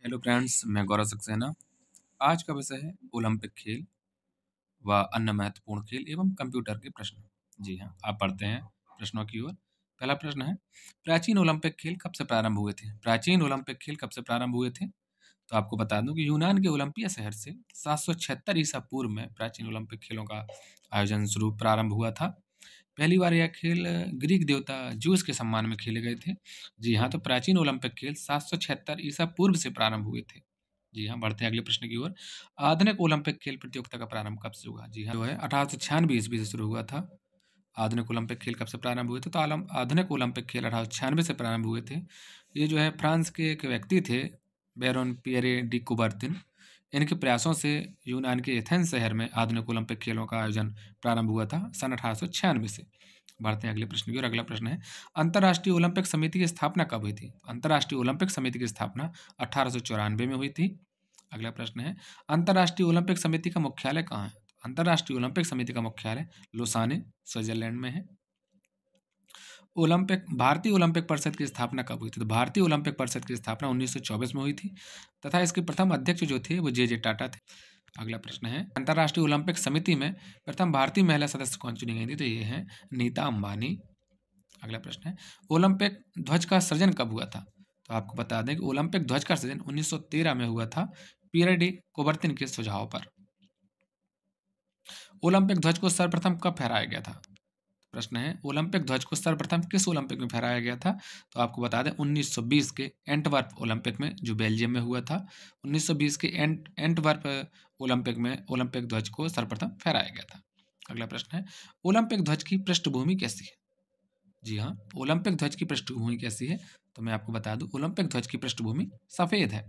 Hello friends, मैं गौरव सक्सेना। आज का विषय है ओलंपिक खेल व अन्य महत्वपूर्ण खेल एवं कंप्यूटर के प्रश्न। जी हाँ, आप पढ़ते हैं प्रश्नों की ओर। पहला प्रश्न है, प्राचीन ओलंपिक खेल कब से प्रारंभ हुए थे? प्राचीन ओलंपिक खेल कब से प्रारंभ हुए थे? तो आपको बता दूं कि यूनान के ओलंपिया शहर से 776 ईसा पूर्व में प्राचीन ओलंपिक खेलों का आयोजन शुरू प्रारंभ हुआ था। पहली बार यह खेल ग्रीक देवता ज़्यूस के सम्मान में खेले गए थे। जी हाँ, तो प्राचीन ओलंपिक खेल 776 ईसा पूर्व से प्रारंभ हुए थे। जी हाँ, बढ़ते हैं अगले प्रश्न की ओर। आधुनिक ओलंपिक खेल प्रतियोगिता का प्रारंभ कब से हुआ? जी हाँ, जो है 1896 ईस्वी से शुरू हुआ था। आधुनिक ओलंपिक खेल कब से प्रारंभ हुए थे? तो आधुनिक ओलंपिक खेल 1896 से प्रारंभ हुए थे। ये जो है फ्रांस के एक व्यक्ति थे, बैरोन पियरे डी कुबर्तिन। इनके प्रयासों से यूनान के एथेंस शहर में आधुनिक ओलंपिक खेलों का आयोजन प्रारंभ हुआ था सन 1896 से। बढ़ते हैं अगले प्रश्न की ओर। अगला प्रश्न है, अंतर्राष्ट्रीय ओलंपिक समिति की स्थापना कब हुई थी? अंतर्राष्ट्रीय ओलंपिक समिति की स्थापना 1894 में हुई थी। अगला प्रश्न है, अंतर्राष्ट्रीय ओलंपिक समिति का मुख्यालय कहाँ है? अंतर्राष्ट्रीय ओलंपिक समिति का मुख्यालय लुसाने, स्विट्जरलैंड में है। भारतीय ओलंपिक परिषद की स्थापना कब हुई थी? तो भारतीय ओलंपिक परिषद की स्थापना 1924 में हुई थी तथा इसके प्रथम अध्यक्ष जो थे वो जे टाटा थे। अगला प्रश्न है, अंतर्राष्ट्रीय ओलंपिक समिति में प्रथम भारतीय महिला सदस्य कौन चुनी गई थी? तो ये है नीता अंबानी। अगला प्रश्न है, ओलंपिक ध्वज का सृजन कब हुआ था? तो आपको बता दें कि ओलंपिक ध्वज का सृजन 1913 में हुआ था, पियरे डी कुबर्तिन के सुझाव पर। ओलंपिक ध्वज को सर्वप्रथम कब फहराया गया था? प्रश्न है, ओलंपिक ध्वज को सर्वप्रथम किस ओलंपिक में फहराया गया था? तो आपको बता दें 1920 के एंटवर्प ओलंपिक में, जो बेल्जियम में हुआ था। 1920 के एंटवर्प ओलंपिक में ओलंपिक ध्वज को सर्वप्रथम फहराया गया था। अगला प्रश्न है, ओलंपिक ध्वज की पृष्ठभूमि कैसी है? जी हाँ, ओलंपिक ध्वज की पृष्ठभूमि कैसी है? तो मैं आपको बता दूं, ओलंपिक ध्वज की पृष्ठभूमि सफेद है।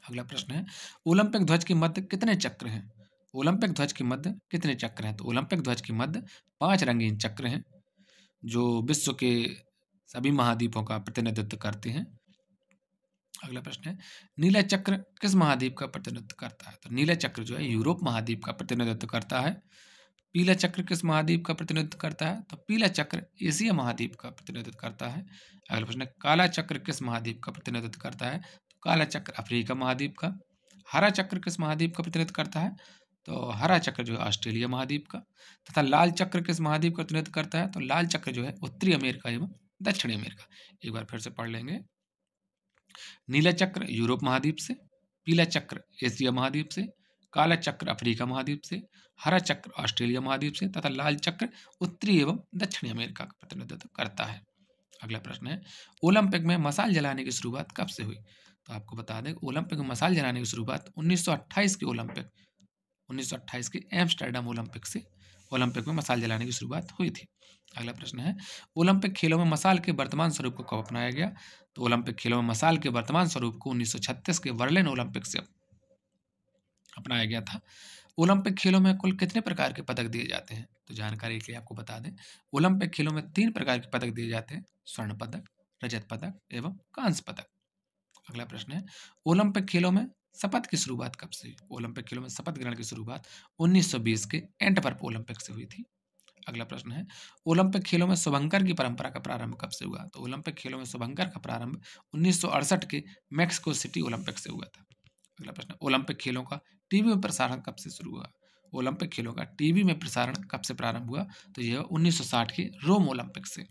अगला प्रश्न है, ओलंपिक ध्वज के मध्य कितने चक्र हैं? ओलंपिक ध्वज के मध्य कितने चक्र हैं? तो ओलंपिक ध्वज के मध्य 5 रंगीन चक्र हैं, जो विश्व के सभी महाद्वीपों का प्रतिनिधित्व करते हैं। अगला प्रश्न है, नीला चक्र किस महाद्वीप का प्रतिनिधित्व करता है? तो नीला चक्र जो है यूरोप महाद्वीप का प्रतिनिधित्व करता है। पीला चक्र किस महाद्वीप का प्रतिनिधित्व करता है? तो पीला चक्र एशिया महाद्वीप का प्रतिनिधित्व करता है। अगला प्रश्न है, काला चक्र किस महाद्वीप का प्रतिनिधित्व करता है? तो काला चक्र अफ्रीका महाद्वीप का। हरा चक्र किस महाद्वीप का प्रतिनिधित्व करता है? तो हरा चक्र जो है ऑस्ट्रेलिया महाद्वीप का। तथा लाल चक्र किस महाद्वीप का प्रतिनिधित्व करता है? तो लाल चक्र जो है उत्तरी अमेरिका एवं दक्षिणी अमेरिका। एक बार फिर से पढ़ लेंगे। नीला चक्र यूरोप महाद्वीप से, पीला चक्र एशिया महाद्वीप से, काला चक्र अफ्रीका महाद्वीप से, हरा चक्र ऑस्ट्रेलिया महाद्वीप से तथा लाल चक्र उत्तरी एवं दक्षिणी अमेरिका का प्रतिनिधित्व करता है। अगला प्रश्न है, ओलंपिक में मशाल जलाने की शुरुआत कब से हुई? तो आपको बता दें, ओलंपिक में मशाल जलाने की शुरुआत 1928 के एम्स्टर्डम ओलंपिक से ओलंपिक में मशाल जलाने की शुरुआत हुई थी। अगला प्रश्न है, ओलंपिक खेलों में मशाल के वर्तमान स्वरूप को कब अपनाया गया? तो ओलंपिक खेलों में मशाल के वर्तमान स्वरूप को 1936 के बर्लिन ओलंपिक से अपनाया गया था। ओलंपिक खेलों में कुल कितने प्रकार के पदक दिए जाते हैं? तो जानकारी के लिए आपको बता दें, ओलंपिक खेलों में 3 प्रकार के पदक दिए जाते हैं, स्वर्ण पदक, रजत पदक एवं कांस्य पदक। अगला प्रश्न है, ओलंपिक खेलों में शपथ की शुरुआत कब से हुई? ओलंपिक खेलों में शपथ ग्रहण की शुरुआत 1920 के एंटवर्प ओलंपिक से हुई थी। अगला प्रश्न है, ओलंपिक खेलों में शुभंकर की परंपरा का प्रारंभ कब से हुआ? तो ओलंपिक खेलों में शुभंकर का प्रारंभ 1968 के मैक्सिको सिटी ओलंपिक से हुआ था। अगला प्रश्न, ओलंपिक खेलों का टीवी में प्रसारण कब से शुरू हुआ? ओलंपिक खेलों का टीवी में प्रसारण कब से प्रारंभ हुआ? तो यह 1960 के रोम ओलंपिक से।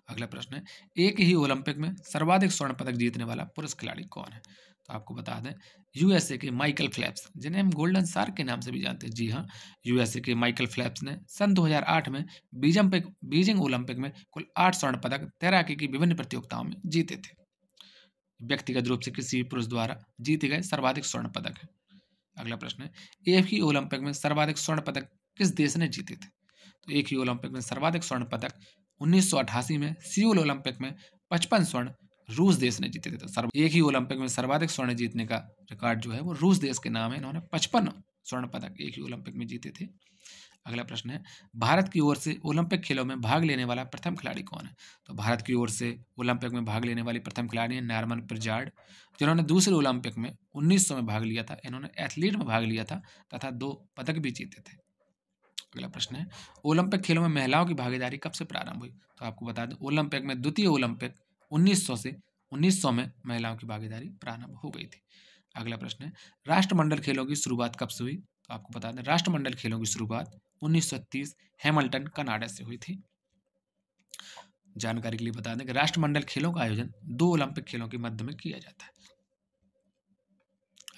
अगला प्रश्न है, एक ही ओलंपिक में सर्वाधिक स्वर्ण पदक जीतने वाला पुरुष खिलाड़ी कौन है? तो आपको बता दें, यूएसए के माइकल फेल्प्स, जिन्हें हम गोल्डन शार्क के नाम से भी जानते हैं। जी हाँ, यूएसए के माइकल फेल्प्स ने सन 2008 में बीजिंग ओलंपिक में कुल 8 स्वर्ण पदक तैराकी की विभिन्न प्रतियोगिताओं में जीते थे। व्यक्तिगत रूप से किसी भी पुरुष द्वारा जीते गए सर्वाधिक स्वर्ण पदक है। अगला प्रश्न है, एक ही ओलंपिक में सर्वाधिक स्वर्ण पदक किस देश ने जीते थे? तो एक ही ओलंपिक में सर्वाधिक स्वर्ण पदक 1988 में सियोल ओलंपिक में 55 स्वर्ण रूस देश ने जीते थे। तो एक ही ओलंपिक में सर्वाधिक स्वर्ण जीतने का रिकॉर्ड जो है वो रूस देश के नाम है। इन्होंने 55 स्वर्ण पदक एक ही ओलंपिक में जीते थे। अगला प्रश्न है, भारत की ओर से ओलंपिक खेलों में भाग लेने वाला प्रथम खिलाड़ी कौन है? तो भारत की ओर से ओलंपिक में भाग लेने वाली प्रथम खिलाड़ी है नॉर्मन पिर्जार्ड, जिन्होंने दूसरे ओलंपिक में 1900 में भाग लिया था। इन्होंने एथलीट में भाग लिया था तथा 2 पदक भी जीते थे। अगला प्रश्न है, ओलंपिक खेलों में महिलाओं की भागीदारी कब से प्रारंभ हुई? तो आपको बता दें, ओलंपिक में द्वितीय ओलंपिक 1900 से 1900 में महिलाओं की भागीदारी प्रारंभ हो गई थी। अगला प्रश्न है, राष्ट्रमंडल खेलों की शुरुआत कब से हुई? तो आपको बता दें, राष्ट्रमंडल खेलों की शुरुआत 1930 हैमिल्टन कनाडा से हुई थी। जानकारी के लिए बता दें कि राष्ट्रमंडल खेलों का आयोजन 2 ओलंपिक खेलों के मध्य में किया जाता है।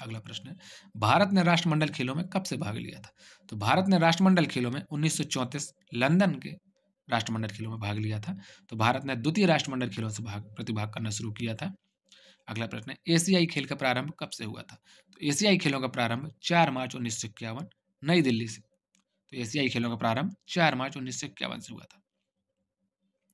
अगला प्रश्न है, भारत ने राष्ट्रमंडल खेलों में कब से भाग लिया था? तो भारत ने राष्ट्रमंडल खेलों में 1934 लंदन के राष्ट्रमंडल खेलों में भाग लिया था। तो भारत ने द्वितीय राष्ट्रमंडल खेलों से प्रतिभाग करना शुरू किया था। अगला प्रश्न है, एशियाई खेल का प्रारंभ कब से हुआ था? तो एशियाई खेलों का प्रारंभ 4 मार्च 1951 नई दिल्ली से। तो एशियाई खेलों का प्रारंभ 4 मार्च 1951 से हुआ था।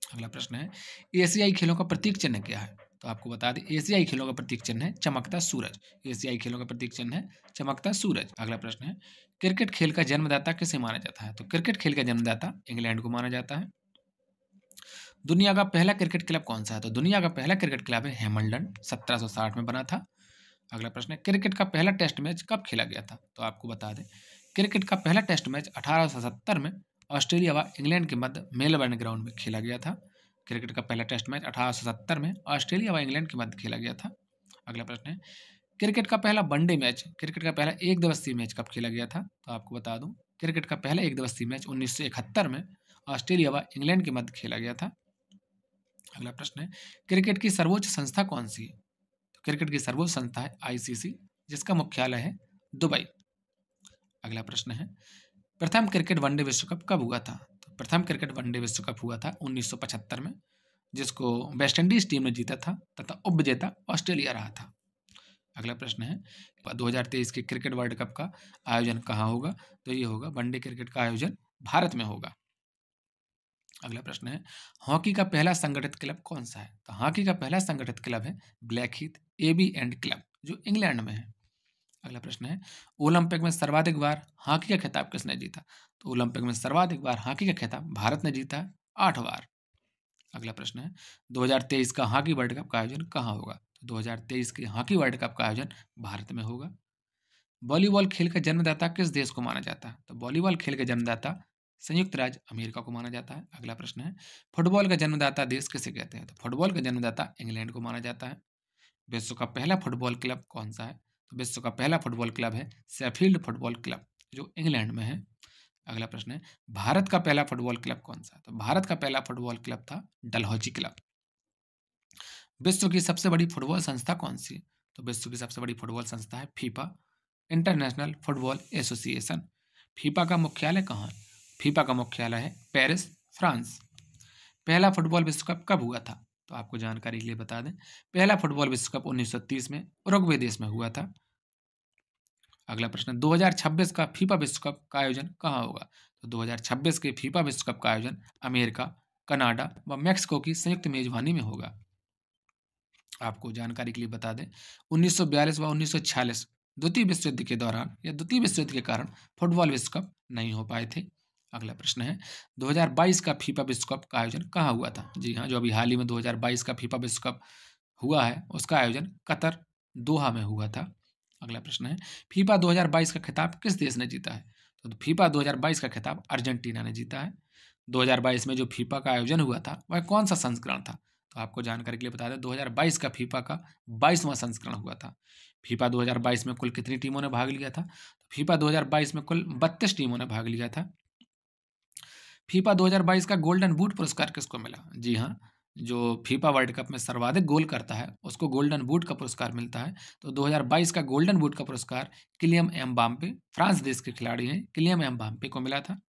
अगला प्रश्न है, एशियाई खेलों का प्रतीक चिन्ह क्या है? तो आपको बता दें, एशियाई खेलों का प्रतीक चिन्ह है चमकता सूरज। एशियाई खेलों का प्रतीक चिन्ह है चमकता सूरज। अगला प्रश्न है, क्रिकेट खेल का जन्मदाता किसे माना जाता है? तो क्रिकेट खेल का जन्मदाता इंग्लैंड को माना जाता है। दुनिया का पहला क्रिकेट क्लब कौन सा है? तो दुनिया का पहला क्रिकेट क्लब है हैमिल्टन, 1760 में बना था। अगला प्रश्न है, क्रिकेट का पहला टेस्ट मैच कब खेला गया था? तो आपको बता दें, क्रिकेट का पहला टेस्ट मैच 1870 में ऑस्ट्रेलिया व इंग्लैंड के मध्य मेलबर्न ग्राउंड में खेला गया था। क्रिकेट का पहला टेस्ट मैच 1870 में ऑस्ट्रेलिया व इंग्लैंड के मध्य खेला गया था। अगला प्रश्न है, क्रिकेट का पहला वनडे मैच, क्रिकेट का पहला एक दिवसीय मैच कब खेला गया था? तो आपको बता दूं, क्रिकेट का पहला एक दिवसीय मैच 1971 में ऑस्ट्रेलिया व इंग्लैंड के मध्य खेला गया था। अगला प्रश्न है, क्रिकेट की सर्वोच्च संस्था कौन सी है? तो क्रिकेट की सर्वोच्च संस्था है आईसीसी, जिसका मुख्यालय है दुबई। अगला प्रश्न है, प्रथम क्रिकेट वनडे विश्व कप कब हुआ था? तो प्रथम क्रिकेट वनडे विश्व कप हुआ था 1975 में, जिसको वेस्ट इंडीज टीम ने जीता था तथा उपविजेता ऑस्ट्रेलिया रहा था। अगला प्रश्न है, 2023 के क्रिकेट वर्ल्ड कप का आयोजन कहाँ होगा? तो ये होगा, वनडे क्रिकेट का आयोजन भारत में होगा। अगला प्रश्न है, हॉकी का पहला संगठित क्लब कौन सा है? तो हॉकी का पहला संगठित क्लब है ब्लैकहीथ एबी एंड क्लब, जो इंग्लैंड में है। अगला प्रश्न है, ओलंपिक में सर्वाधिक बार हॉकी का खिताब किसने जीता? तो ओलंपिक में सर्वाधिक बार हॉकी का खिताब भारत ने जीता है, 8 बार। अगला प्रश्न है, 2023 का हॉकी वर्ल्ड कप का आयोजन कहाँ होगा? तो 2023 के हॉकी वर्ल्ड कप का आयोजन भारत में होगा। वॉलीबॉल खेल का जन्मदाता किस देश को माना जाता है? तो वॉलीबॉल खेल का जन्मदाता संयुक्त राज्य अमेरिका को माना जाता है। अगला प्रश्न है, फुटबॉल का जन्मदाता देश किसे कहते हैं? तो फुटबॉल का जन्मदाता इंग्लैंड को माना जाता है। विश्व का पहला फुटबॉल क्लब कौन सा है? तो विश्व का पहला फुटबॉल क्लब है शेफील्ड फुटबॉल क्लब, जो इंग्लैंड में है। अगला प्रश्न है, भारत का पहला फुटबॉल क्लब कौन सा है? तो भारत का पहला फुटबॉल क्लब था डलहौजी क्लब। विश्व की सबसे बड़ी फुटबॉल संस्था कौन सी है? तो विश्व की सबसे बड़ी फुटबॉल संस्था है FIFA, international football association. FIFA का मुख्यालय कहाँ है? फीफा का मुख्यालय है पेरिस, फ्रांस। पहला फुटबॉल विश्व कप कब हुआ था? तो आपको जानकारी के लिए बता दें, पहला फुटबॉल विश्व कप 1930 में उरुग्वे देश में हुआ था। अगला प्रश्न, 2026 का फीफा विश्व कप का आयोजन कहाँ होगा? तो 2026 के फीफा विश्व कप का आयोजन अमेरिका, कनाडा व मैक्सिको की संयुक्त मेजबानी में होगा। आपको जानकारी के लिए बता दें, 1942 व 1946 द्वितीय विश्व युद्ध के दौरान या द्वितीय विश्व युद्ध के कारण फुटबॉल विश्व कप नहीं हो पाए थे। अगला प्रश्न है, 2022 का फीफा विश्व कप का आयोजन कहाँ हुआ था? जी हाँ, जो अभी हाल ही में 2022 का फीफा विश्व कप हुआ है, उसका आयोजन कतर, दोहा में हुआ था। अगला प्रश्न है, फीफा 2022 का खिताब किस देश ने जीता है? तो फीफा 2022 का खिताब अर्जेंटीना ने जीता है। 2022 में जो फीफा का आयोजन हुआ था, वह कौन सा संस्करण था? तो आपको जानकारी के लिए बता दें, 2022 का फीफा का 22वां संस्करण हुआ था। फीफा 2022 में कुल कितनी टीमों ने भाग लिया था? फीफा 2022 में कुल 32 टीमों ने भाग लिया था। फीफा 2022 का गोल्डन बूट पुरस्कार किसको मिला? जी हाँ, जो फीफा वर्ल्ड कप में सर्वाधिक गोल करता है, उसको गोल्डन बूट का पुरस्कार मिलता है। तो 2022 का गोल्डन बूट का पुरस्कार किलियन एम्बाप्पे, फ्रांस देश के खिलाड़ी हैं, किलियन एम्बाप्पे को मिला था।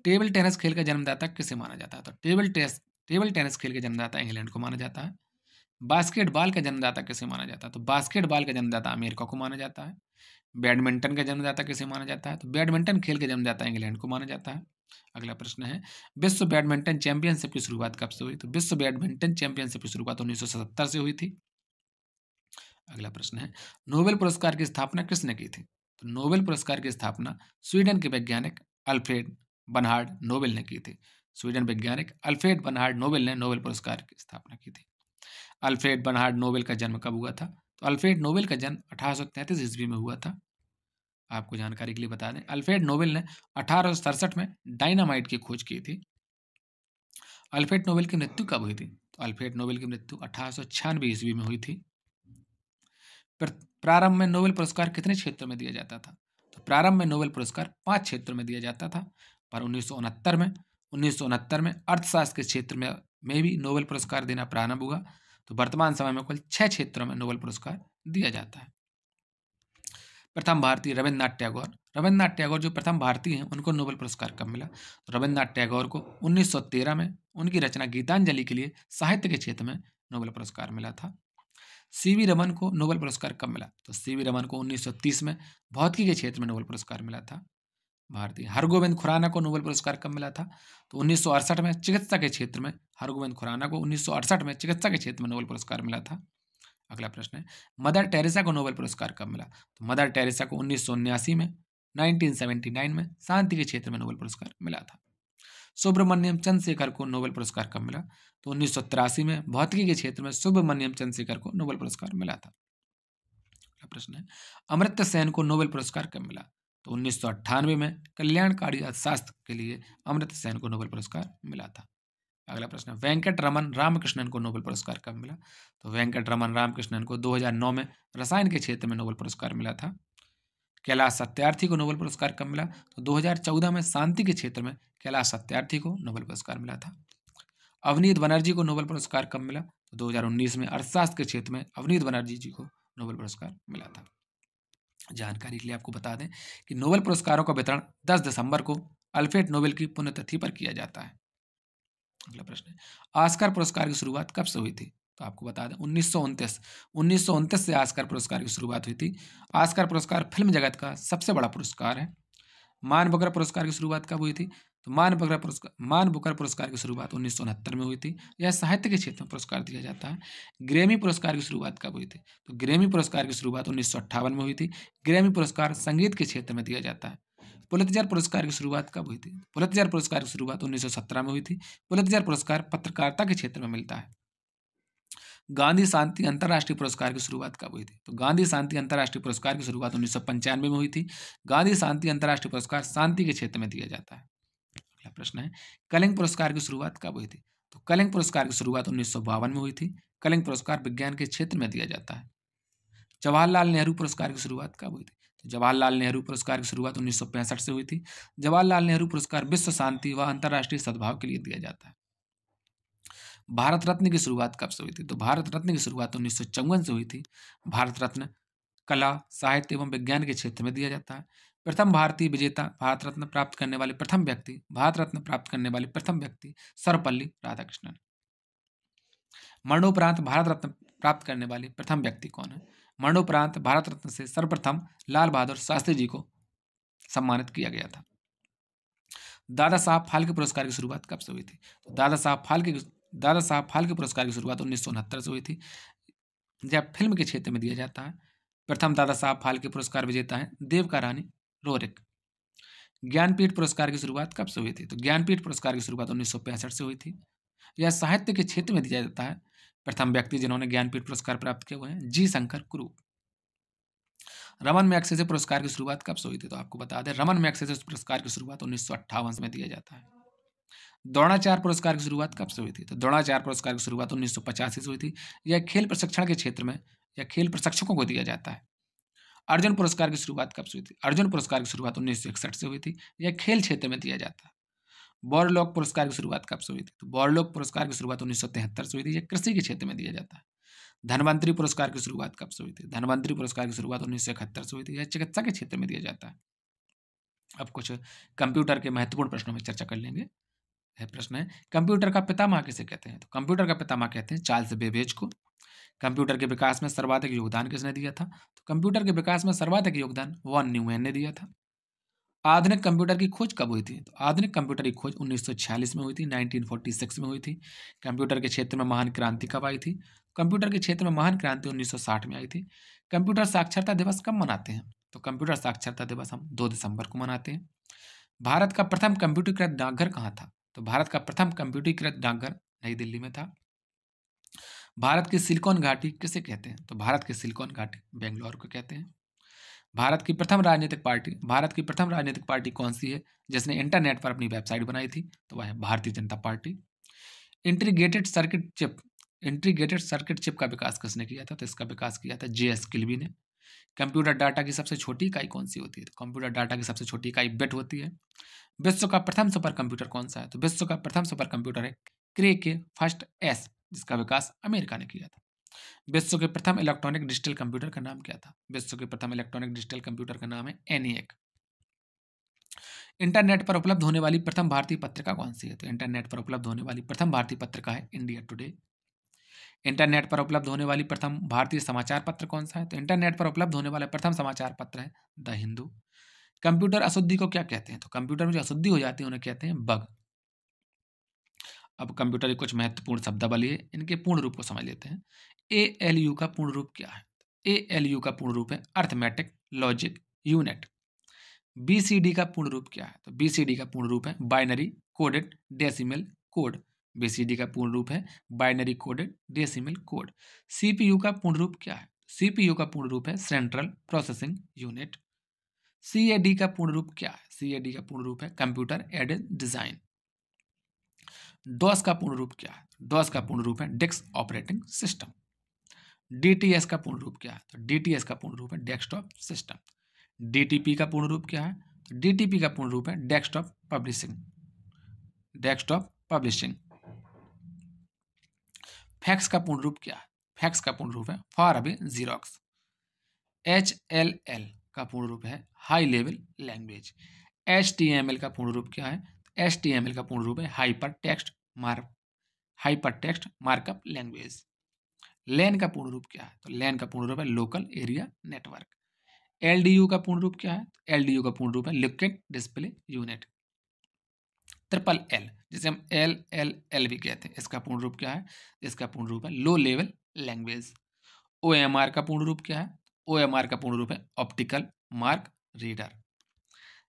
टेबल टेनिस खेल का जन्मदाता किसे माना जाता है? तो टेबल टेनिस खेल का जन्मदाता इंग्लैंड को माना जाता है। बास्केटबॉल का जन्मदाता किसे माना जाता है? तो बास्केटबॉल का जन्मदाता अमेरिका को माना जाता है। बैडमिंटन का जन्मदाता किसे माना जाता है? तो बैडमिंटन खेल का जन्मदाता इंग्लैंड को माना जाता है। अगला प्रश्न है, विश्व बैडमिंटन चैंपियनशिप की शुरुआत कब से हुई? तो विश्व बैडमिंटन चैंपियनशिप की शुरुआत 1977 से हुई थी। अगला प्रश्न है, नोबेल पुरस्कार की स्थापना किसने की थी? तो नोबेल पुरस्कार की स्थापना स्वीडन के वैज्ञानिक अल्फ्रेड बर्नार्ड नोबेल ने की थी। स्वीडन वैज्ञानिक अल्फ्रेड बर्नार्ड नोबेल ने नोबेल पुरस्कार की स्थापना की थी। अल्फ्रेड बर्नार्ड नोबेल का जन्म कब हुआ था? तो अल्फ्रेड नोबेल का जन्म 1833 ईस्वी में हुआ था। आपको जानकारी के लिए बता दें, अल्फ्रेड नोबेल ने 1867 में डायनामाइट की खोज की थी। अल्फ्रेड नोबेल की मृत्यु कब हुई थी? तो अल्फ्रेड नोबेल की मृत्यु 1896 ईस्वी में हुई थी। प्रारंभ में नोबेल पुरस्कार कितने क्षेत्रों में दिया जाता था? तो प्रारंभ में नोबेल पुरस्कार 5 क्षेत्रों में दिया जाता था, पर 1969 में अर्थशास्त्र के क्षेत्र में भी नोबेल पुरस्कार देना प्रारंभ हुआ। तो वर्तमान समय में कुल 6 क्षेत्रों में नोबेल पुरस्कार दिया जाता है। प्रथम भारतीय रविन्द्रनाथ टैगोर जो प्रथम भारतीय हैं, उनको नोबेल पुरस्कार कब मिला? तो रविन्द्रनाथ टैगोर को 1913 में उनकी रचना गीतांजलि के लिए साहित्य के क्षेत्र में नोबेल पुरस्कार मिला था। सीवी रमन को नोबेल पुरस्कार कब मिला? तो सीवी रमन को 1930 में भौतिकी के क्षेत्र में नोबेल पुरस्कार मिला था। भारतीय हरगोविंद खुराना को नोबेल पुरस्कार कब मिला था? तो 1968 में चिकित्सा के क्षेत्र में हरगोविंद खुराना को 1968 में चिकित्सा के क्षेत्र में नोबेल पुरस्कार मिला था। अगला प्रश्न है, मदर टेरेसा को नोबेल पुरस्कार कब मिला? तो मदर टेरेसा को 1979 में 1979 में शांति के क्षेत्र में नोबेल पुरस्कार मिला था। सुब्रमण्यम चंद्रशेखर को नोबेल पुरस्कार कब मिला? तो 1983 में भौतिकी के क्षेत्र में सुब्रमण्यम चंद्रशेखर को नोबेल पुरस्कार मिला था। अगला प्रश्न है, अमर्त्य सेन को नोबेल पुरस्कार कब मिला? तो 1998 में कल्याणकारी अर्थशास्त्र के लिए अमर्त्य सेन को नोबेल पुरस्कार मिला था। अगला प्रश्न है, वेंकट रमन रामकृष्णन को नोबेल पुरस्कार कब मिला? तो वेंकट रमन रामकृष्णन को 2009 में रसायन के क्षेत्र में नोबेल पुरस्कार मिला था। कैलाश सत्यार्थी को नोबेल पुरस्कार कब मिला? तो 2014 में शांति के क्षेत्र में कैलाश सत्यार्थी को नोबेल पुरस्कार मिला था। अवनीत बनर्जी को नोबेल पुरस्कार कब मिला? तो 2019 में अर्थशास्त्र के क्षेत्र में अवनीत बनर्जी जी को नोबेल पुरस्कार मिला था। जानकारी के लिए आपको बता दें कि नोबेल पुरस्कारों का वितरण 10 दिसंबर को अल्फ्रेड नोबेल की पुण्यतिथि पर किया जाता है। अगला प्रश्न है, ऑस्कर पुरस्कार की शुरुआत कब से हुई थी? तो आपको बता दें 1929 से ऑस्कर पुरस्कार की शुरुआत हुई थी। ऑस्कर पुरस्कार फिल्म जगत का सबसे बड़ा पुरस्कार है। मान बुकर पुरस्कार की शुरुआत कब हुई थी? तो मान बुकर पुरस्कार की शुरुआत 1969 में हुई थी। यह साहित्य के क्षेत्र में पुरस्कार दिया जाता है। ग्रैमी पुरस्कार की शुरुआत कब हुई थी? तो ग्रैमी पुरस्कार की शुरुआत 1958 में हुई थी। ग्रैमी पुरस्कार संगीत के क्षेत्र में दिया जाता है। पुलित्जर पुरस्कार की शुरुआत कब हुई थी? पुलित्जर पुरस्कार की शुरुआत 1917 में हुई थी। पुलित्जर पुरस्कार पत्रकारिता के क्षेत्र में मिलता है। गांधी शांति अंतर्राष्ट्रीय पुरस्कार की शुरुआत कब हुई थी? तो गांधी शांति अंतर्राष्ट्रीय पुरस्कार की शुरुआत 1995 में हुई थी। गांधी शांति अंतर्राष्ट्रीय पुरस्कार शांति के क्षेत्र में दिया जाता है। अगला प्रश्न है, कलिंग पुरस्कार की शुरुआत कब हुई थी? तो कलिंग पुरस्कार की शुरुआत 1952 में हुई थी। कलिंग पुरस्कार विज्ञान के क्षेत्र में दिया जाता है। जवाहरलाल नेहरू पुरस्कार की शुरुआत कब हुई थी? तो जवाहरलाल नेहरू पुरस्कार की शुरुआत 1965 से हुई थी। जवाहरलाल नेहरू पुरस्कार विश्व शांति व अंतर्राष्ट्रीय सद्भाव के लिए दिया जाता है। भारत रत्न की शुरुआत कब से हुई थी? तो भारत रत्न की शुरुआत 1954 से हुई थी। भारत रत्न कला, साहित्य एवं विज्ञान के क्षेत्र में दिया जाता है। प्रथम भारतीय विजेता भारत रत्न प्राप्त करने वाले प्रथम व्यक्ति सर्वपल्ली राधाकृष्णन। मरणोपरांत भारत रत्न प्राप्त करने वाले प्रथम व्यक्ति कौन है? मरणोपरांत भारत रत्न से सर्वप्रथम लाल बहादुर शास्त्री जी को सम्मानित किया गया था। दादा साहब फाल्के पुरस्कार की शुरुआत कब से हुई थी? तो दादा साहब फाल्के पुरस्कार की शुरुआत 1969 से हुई थी। जब फिल्म के क्षेत्र में दिया जाता है। प्रथम दादा साहब फाल्के पुरस्कार विजेता है देविका रानी रोरिक। ज्ञानपीठ पुरस्कार की शुरुआत कब से हुई थी? तो ज्ञानपीठ पुरस्कार की शुरुआत 1965 से हुई थी। यह साहित्य के क्षेत्र में दिया जाता है। प्रथम व्यक्ति जिन्होंने ज्ञानपीठ पुरस्कार प्राप्त किए हुए हैं जी शंकर कुरूप। रमन मैग्सेसे पुरस्कार की शुरुआत कब से हुई थी? तो आपको बता दें रमन मैग्सेसे पुरस्कार की शुरुआत 1958 में दिया जाता है। द्रोणाचार्य पुरस्कार की शुरुआत कब से हुई थी? तो द्रोणाचार्य पुरस्कार की शुरुआत 1985 से हुई थी। यह खेल प्रशिक्षण के क्षेत्र में या खेल प्रशिक्षकों को दिया जाता है। अर्जुन पुरस्कार की शुरुआत कब से हुई थी? अर्जुन पुरस्कार की शुरुआत 1961 से हुई थी। यह खेल क्षेत्र में दिया जाता है। बॉरलॉग पुरस्कार की शुरुआत कब से हुई थी? तो बॉरलॉग पुरस्कार की शुरुआत 1973 से हुई थी। यह कृषि के क्षेत्र में दिया जाता है। धनवंतरी पुरस्कार की शुरुआत कब से हुई थी? धनवंतरी पुरस्कार की शुरुआत 1971 से हुई थी। यह चिकित्सा के क्षेत्र में दिया जाता है। अब कुछ कंप्यूटर के महत्वपूर्ण प्रश्नों में चर्चा कर लेंगे। यह प्रश्न है, कंप्यूटर का पितामह किसे कहते हैं? तो कंप्यूटर का पितामह कहते हैं चार्ल्स बेबेज को। कंप्यूटर के विकास में सर्वाधिक योगदान किसने दिया था? तो कंप्यूटर के विकास में सर्वाधिक योगदान वॉन न्यूमैन ने दिया था। आधुनिक कंप्यूटर की खोज कब हुई थी? तो आधुनिक कंप्यूटर की खोज 1946 में हुई थी, 1946 में हुई थी। कंप्यूटर के क्षेत्र में महान क्रांति कब आई थी? कंप्यूटर के क्षेत्र में महान क्रांति 1960 में आई थी। कंप्यूटर साक्षरता दिवस कब मनाते हैं? तो कंप्यूटर साक्षरता दिवस हम 2 दिसंबर को मनाते हैं। भारत का प्रथम कंप्यूटरीकृत डाकघर कहाँ था? तो भारत का प्रथम कंप्यूटरीकृत डाकघर नई दिल्ली में था। भारत की सिलिकॉन घाटी किसे कहते हैं? तो भारत की सिलिकॉन घाटी बेंगलोर को कहते हैं। भारत की प्रथम राजनीतिक पार्टी कौन सी है जिसने इंटरनेट पर अपनी वेबसाइट बनाई थी? तो वह है Bharatiya Janata party. Integrated circuit chip, integrated circuit chip का विकास किसने किया था? तो इसका विकास किया था जे.एस. किल्बी ने। कंप्यूटर डाटा की सबसे छोटी इकाई कौन सी होती है? तो कंप्यूटर डाटा की सबसे छोटी इकाई बिट होती है। विश्व का प्रथम सुपर कंप्यूटर कौन सा है? तो विश्व का प्रथम सुपर कंप्यूटर है क्रे के फर्स्ट एस, जिसका विकास अमेरिका ने किया था। विश्व के प्रथम इलेक्ट्रॉनिक डिजिटल कंप्यूटर का नाम क्या था? विश्व के प्रथम इलेक्ट्रॉनिक डिजिटल कंप्यूटर का नाम है एनिएक। इंटरनेट पर उपलब्ध होने वाली प्रथम भारतीय पत्रिका कौन सी है? तो इंटरनेट पर उपलब्ध होने वाली प्रथम भारतीय पत्रिका है इंडिया टुडे। इंटरनेट पर उपलब्ध होने वाली प्रथम भारतीय समाचार पत्र कौन सा है? तो इंटरनेट पर उपलब्ध होने वाला प्रथम समाचार पत्र है द हिंदू। कंप्यूटर अशुद्धि को क्या कहते हैं? तो कंप्यूटर में जो अशुद्धि हो जाती है उन्हें कहते हैं बग। अब कंप्यूटर के कुछ महत्वपूर्ण शब्दावली है, इनके पूर्ण रूप को समझ लेते हैं। ALU का पूर्ण रूप क्या है? ALU का पूर्ण रूप है अर्थमेटिक लॉजिक यूनिट। BCD का पूर्ण रूप क्या है? तो BCD का पूर्ण रूप है binary coded decimal code. BCD का पूर्ण रूप है binary coded decimal code. CPU का पूर्ण रूप क्या है? CPU का पूर्ण रूप है सेंट्रल प्रोसेसिंग यूनिट। CAD का पूर्ण रूप क्या है? CAD का पूर्ण रूप है कंप्यूटर एडेड डिजाइन। DOS का पूर्ण रूप क्या है? DOS का पूर्ण रूप है डिस्क ऑपरेटिंग सिस्टम। DTS का पूर्ण रूप क्या है? तो DTS का पूर्ण रूप है डेस्कटॉप सिस्टम। DTP का पूर्ण रूप क्या है? तो DTP का पूर्ण रूप है desktop publishing, desktop publishing. Fax का पूर्ण रूप क्या है? फैक्स का पूर्ण रूप है फार अवे जीरोक्स। HLL का पूर्ण रूप है हाई लेवल लैंग्वेज। HTML का पूर्ण रूप क्या है? HTML का पूर्ण रूप है hyper text markup language. LAN का पूर्ण रूप क्या है? तो LAN का पूर्ण रूप है लोकल एरिया नेटवर्क। LDU का पूर्ण रूप क्या है? LDU का पूर्ण रूप है liquid display unit. Triple L, जिसे हम LLL भी कहते हैं, इसका पूर्ण रूप क्या है? इसका पूर्ण रूप है लो लेवल लैंग्वेज। OMR का पूर्ण रूप क्या है? OMR का पूर्ण रूप है ऑप्टिकल मार्क रीडर।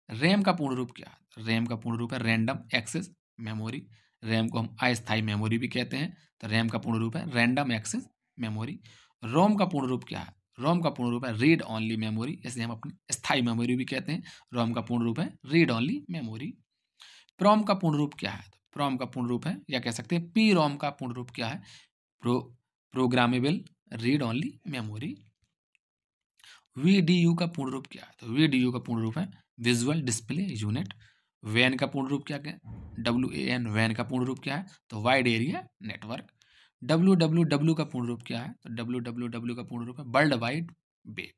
रैम का पूर्ण रूप क्या है? रैम का पूर्ण रूप है रैंडम एक्सेस मेमोरी। रैम को हम अस्थायी मेमोरी भी कहते हैं, तो रैम का पूर्ण रूप है रैंडम एक्सेस मेमोरी। रोम का पूर्ण रूप क्या है? रोम का पूर्ण रूप है रीड ओनली मेमोरी, इसे हम अपनी स्थायी मेमोरी भी कहते हैं। रोम का पूर्ण रूप है रीड ओनली मेमोरी। प्रोम का पूर्ण रूप क्या है? तो प्रोम का पूर्ण रूप है, या कह सकते हैं पी रोम का पूर्ण रूप क्या है? Programmable read only memory. VDU का पूर्ण रूप क्या है? तो VDU का पूर्ण रूप है विजुअल डिस्प्ले यूनिट। वैन का पूर्ण रूप क्या है? WAN, वैन का पूर्ण रूप क्या है? तो वाइड एरिया नेटवर्क। WWW का पूर्ण रूप क्या है? तो WWW का पूर्ण रूप है वर्ल्ड वाइड वेब।